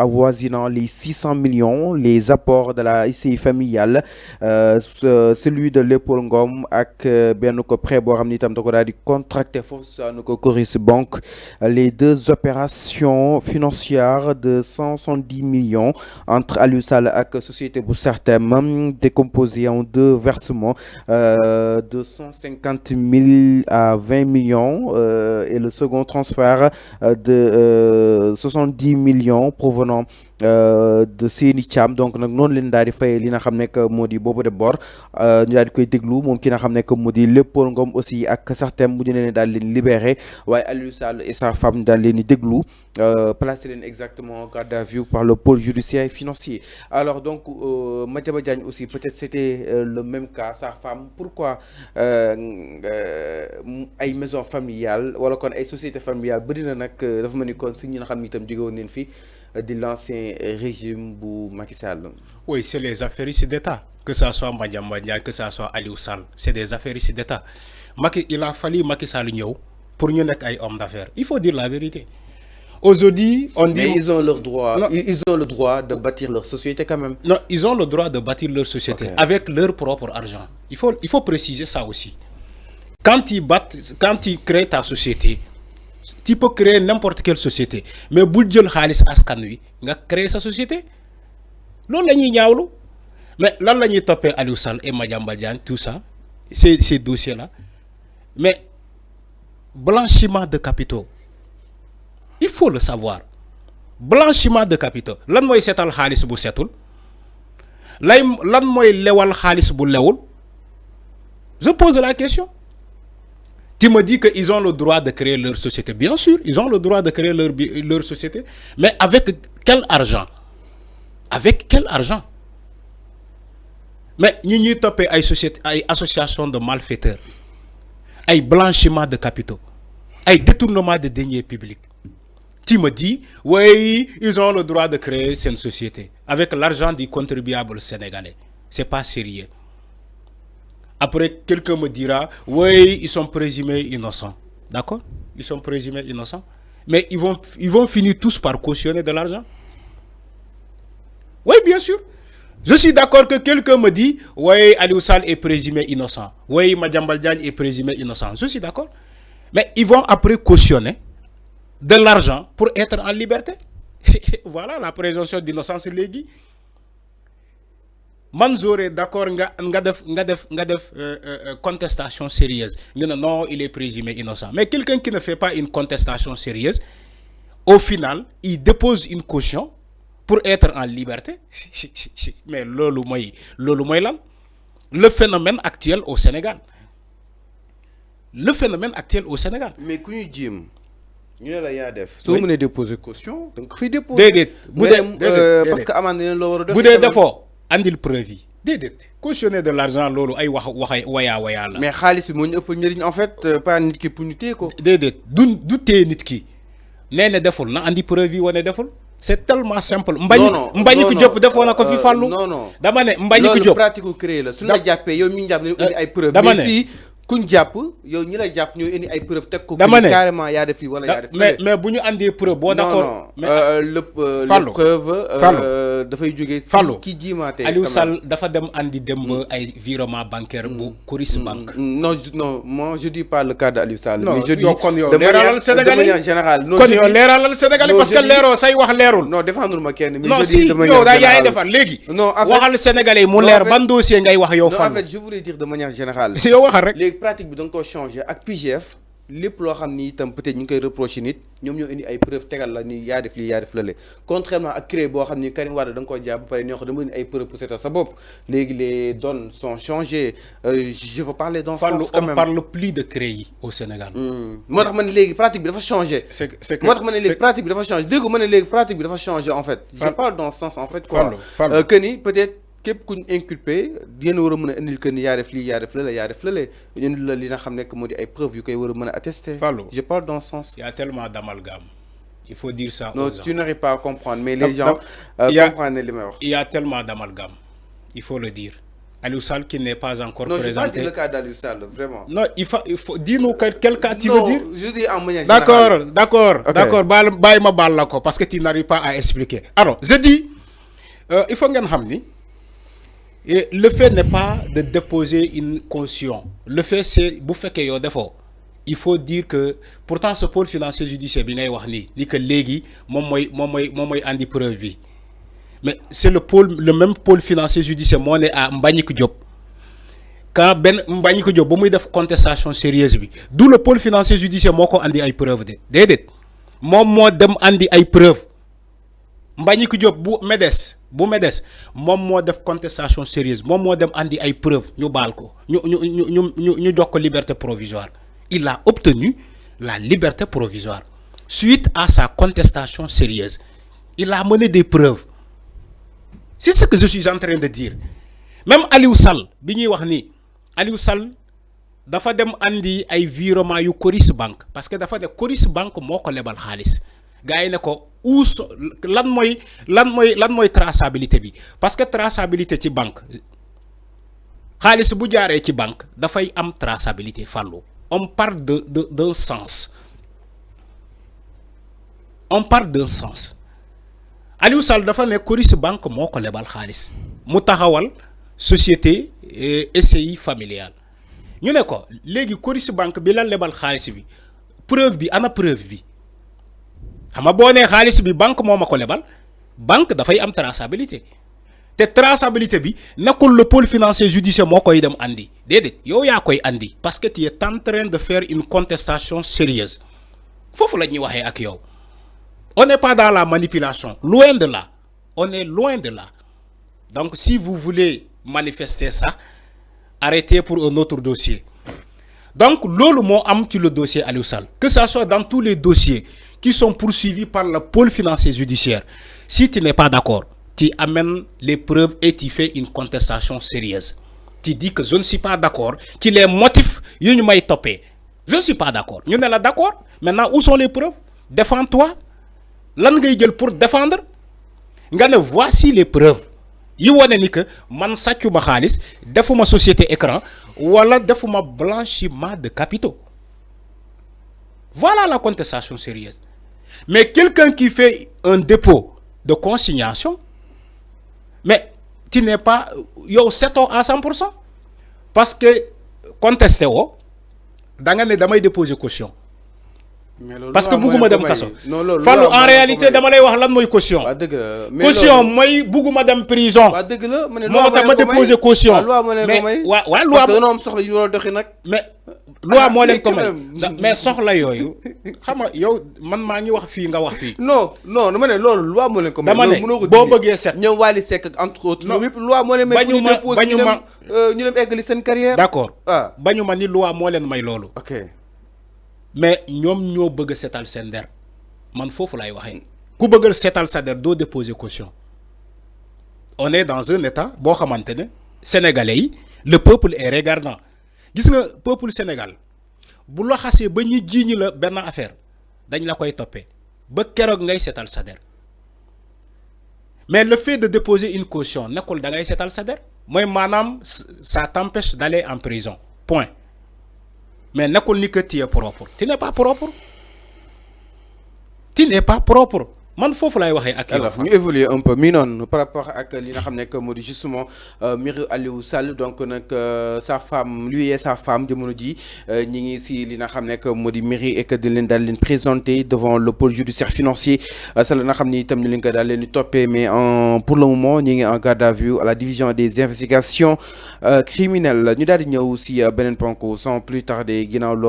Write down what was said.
avoisinant les 600 millions, les apports de la SCI familiale, celui de Léopold Ngom ak benn ko prêt boo xam ni itam da ko daal di contracté foofu sa nu ko Coris Bank, les deux opérations financières de 170 millions entre Aliou Sall ak société bu Certem décomposées en deux versements de 150 000 à 20 millions et le second transfert de 70 millions provenant de Seyni Thiam. Donc nag noonu leen daal di fay li nga xam ne que moo di boobu de bor ñu daal di koy déglu moom ki nga xam ne que moo di Léopold Ngom aussi ak Certem mu ñu leen daal leen libéré waaye Aliou Sall et sa femme daal leen di déglu placé leen exactement en garde à vue par le pôle judiciaire et financier. Alors donc Madiambal Diagne aussi peut-être c'était le même cas, sa femme. Pourquoi ay maison familiale wala kon ay société familiale bëri na nag dafa mel ni kon si ñi nga xam ni itam jóge woon neen fi de l'ancien régime bu Macky Sall. Oui, c'est les affaires ici d'État. Que ça soit Madiambal Diagne, que ça soit Aliou Sall, c'est des affaires ici d'État. Il a fallu Macky Sall ñëw pour ñu nekk ay hommes d'affaires. Il faut dire la vérité. Aujourd'hui, on dit... Mais ils ont leur droit. Ils ont le droit de bâtir leur société quand même. Non, ils ont le droit de bâtir leur société avec leur propre argent. Il faut préciser ça aussi. Quand ils créent ta société, tu peux créer n'importe quelle société. Mais bul jël xaalis askan wi nga créer sa société. Loolu la ñuy ñaawlu. Mais lan la ñuy toppee Aliou Sall et Madiambal Diagne, tout ça, ces dossiers-là. Mais blanchiment de capitaux, il faut le savoir. Blanchiment de capitaux. Lan mooy seetal xaalis bu setul? Lan mooy lewal xaalis bu lewul? Je pose la question. Tu me dis qu'ils ont le droit de créer leur société. Bien sûr, ils ont le droit de créer leur société. Mais avec quel argent? Avec quel argent? Mais nous ñuy topé ay société, ay association de malfaiteurs, ay blanchiment de capitaux, ay détournement de deniers publics. Tu me dis, oui, ils ont le droit de créer cette société avec l'argent du contribuable sénégalais. C'est pas sérieux. Après, quelqu'un me dira, oui, ils sont présumés innocents. D'accord? Ils sont présumés innocents. Mais ils vont finir tous par cautionner de l'argent. Oui, bien sûr. Je suis d'accord que quelqu'un me dit, oui, Aliou Sall est présumé innocent. Oui, Madiambal Diagne est présumé innocent. Je suis d'accord. Mais ils vont après cautionner de l'argent pour être en liberté. Voilà la présomption d'innocence légui. Manzoré d'accord nga def contestation sérieuse. Non, il est présumé innocent. Mais quelqu'un qui ne fait pas une contestation sérieuse, au final, il dépose une caution pour être en liberté. Mais lolu moy lan? Le phénomène actuel au Sénégal. Le phénomène actuel au Sénégal. Mais kuñu jëm ñu la ya def so mëne déposer caution donc fi déposer dédét parce que amane leen lo wara def bu dé defo andil preuve yi dédét cautionner de l'argent lolu ay wax waya la mais xaliss bi mo ñu ëpp ñëriñ en fait pas nit ki pour ñu téye ko dédét du téye nit ki néna deful na andi preuve yi woné deful. C'est tellement simple. Mbagnick Diop defoo na ko fi fallu. Non. Dama ne Mbagnick Diop pratique ko créé la. Su la jappé yow mi japp ni ay preuves. Dama ne fi kuñ japp yow ñi la japp ñoy indi ay preuves tek ko carrément ya def fi wala ya def. Mais buñu andé preuve bo d'accord. Le preuve da fay joggé ki jimaté. Aliou Sall dafa dem andi demb ay virement bancaire bu Coris Bank. Non, moi je dis pas le cas d'Aliou Sall. Mais je dis de manière générale. Kon yo léralal Sénégalais parce que léro say wax lérul. Non, défendre ma kenn mais je dis de manière générale. Non, yaay defar légui. Waxal Sénégalais mu lér ban dossier ngay wax yow fa. Non, en fait, je voulais dire de manière générale. Yow waxal rek. Les pratiques bi da nga ko changer ak PGF lépp loo xam ni itam peut-être ñu ngi koy reprocher nit ñoom ñoo indi ay preuves tegal la ni yaa def lii yaa def lële contrairement ak CREI boo xam ni Karim Wade da nga koy jàpp ba pare ñoo xam dama indi ay preuves pour seetal sa bopp léegi les donnes sont changées je veux parler dans ce sens quand même. On parle plus de CREI au Sénégal. moo tax ma ne léegi pratique bi dafa changé. moo tax ma ne léegi pratique bi dafa changé dégg ma ne léegi pratique bi dafa changé en fait. je parle dans ce sens en fait quoi que ni peut-être képp ku ñu inculpé yéen war a mën a indil que ni yaa def lii yaa def lële indil la li nga xam ne que moo di ay preuves yu koy war a mën a attester. Je parle dans ce sens. Il y a tellement d'amalgame. Il faut dire ça non, aux gens. Tu n'arrives pas à comprendre, mais les gens comprennent les meilleurs. Il y a tellement d'amalgame. Il faut le dire. Aliou Sall qui n'est pas encore non, présenté. Non, je pas dit le cas d'Aliou Sall, vraiment. Non, il faut dis-nous quel cas tu veux dire. Je dis en manière générale. D'accord, parce que tu n'arrives pas à expliquer. Alors, je dis, il faut que vous et le fait n'est pas de déposer une caution. Le fait, c'est vous faites que y a défaut. Il faut dire que pourtant ce pôle financier judiciaire bi ngay wax ni que légui mom moy andi preuve bi. Mais c'est le même pôle financier judiciaire moo ne à Mbagnick Diop. Quand Ben Mbagnick Diop ba muy def contestation sérieuse bi d'où le pôle financier judiciaire moo ko andi ay preuve de déedéet moom moo dem andi ay preuve Mbagnick Diop bu MEDES moom moo def contestation sérieuse moom moo dem andi ay preuve ñu baal ko ñu jox ko liberté provisoire. Il a obtenu la liberté provisoire suite à sa contestation sérieuse. Il a mené des preuves. C'est ce que je suis en train de dire. Même Aliou Sall bi ñuy wax ni Aliou Sall dafa dem andi ay virement yu Coris Bank parce que dafa ne Coris Bank moo ko lebal xaalis gars yi ne ko lan mooy traçabilité bi parce que traçabilité ci banque xaalis bu jaaree ci banque dafay am traçabilité fàllu on parle d'un sens. On parle d'un sens. Aliou Sall dafa ne Coris Bank moo ko lebal xaalis mu taxawal société SCI familiale ñu ne ko léegi Coris Bank bi la lebal xaalis bi preuve bi ana preuve bi xam nga boo nee xaalis bi banque moo ma ko lebal banque dafay am traçabilité te traçabilité bi nekkul le pôle financier judiciaire moo koy dem andi déedéet yow yaa koy andi parce que tu es en train de faire une contestation sérieuse foofu la ñuy waxee ak yow. On n'est pas dans la manipulation. Loin de là. On est loin de là. Donc, si vous voulez manifester ça, arrêtez pour un autre dossier. Donc, lolo mo am tu le dossier Aliou Sall. Que ça soit dans tous les dossiers qui sont poursuivis par le pôle financier judiciaire. Si tu n'es pas d'accord, tu amènes les preuves et tu fais une contestation sérieuse. Tu dis que je ne suis pas d'accord, qu'il est motif, je ne suis pas d'accord. Nous sommes d'accord. Maintenant, où sont les preuves? Défends-toi. Lan ngay jël pour défendre nga ne voici les preuves yi wane ni que man sàccu ma xaalis defuma société écran wala defuma blanchiment de capitaux. Voilà la contestation sérieuse. Mais quelqu'un qui fait un dépôt de consignation, mais tu n'es pas yow setoo à 100% parce que contesté wo da nga ne damay déposer caution. Parce que bugguma dem kaso fallu en réalité dama lay wax lan mooy caution caution mooy bugguma dem prison moo tax ma déposer caution mais waa loi mais loi moo leen ko may mais soxla yooyu xam nga yow man maa ngi wax fii nga wax fii non dama ne loolu loi moo leen ko may dama ne boo bëggee set ñoom Wally Seck entre autres ñoom yëpp loi moo leen may ñu dem eggali seen carrière d'accord bañu ma ni loi moo leen may loolu mais ñoom ñoo bëgg setal seen der man foofu lay waxee ku bëgg setal sa der doo déposer caution. On est dans un état boo xamante ne sénégalais yi le peuple est regardant gis nga peuple Sénégal bu la xasee ba ñu jiiñi la benn affaire dañ la koy toppee ba keroog ngay setal sa der mais le fait de déposer une caution nekkul da ngay setal sa der mooy maanaam ça t'empêche d'aller en prison point. Mais nekkul ni que tu es propre. Tu n'es pas propre. Tu n'es pas propre. Man fofu lay waxé ak alors ñu évoluer un peu mi non par rapport ak li nga xamné que modi justement Miri Aliou Sall donc nak sa femme lui et sa femme jamono ji ñi ngi ci li nga xamné que modi Miri et que de leen dal leen présenter devant le pôle judiciaire financier ça la nga xamni itam ñu leen ko dal leen topé mais pour le moment ñi ngi en garde à vue à la division des investigations criminelles ñu dal di ñëw ci benen ponk sans plus tarder ginaaw loolu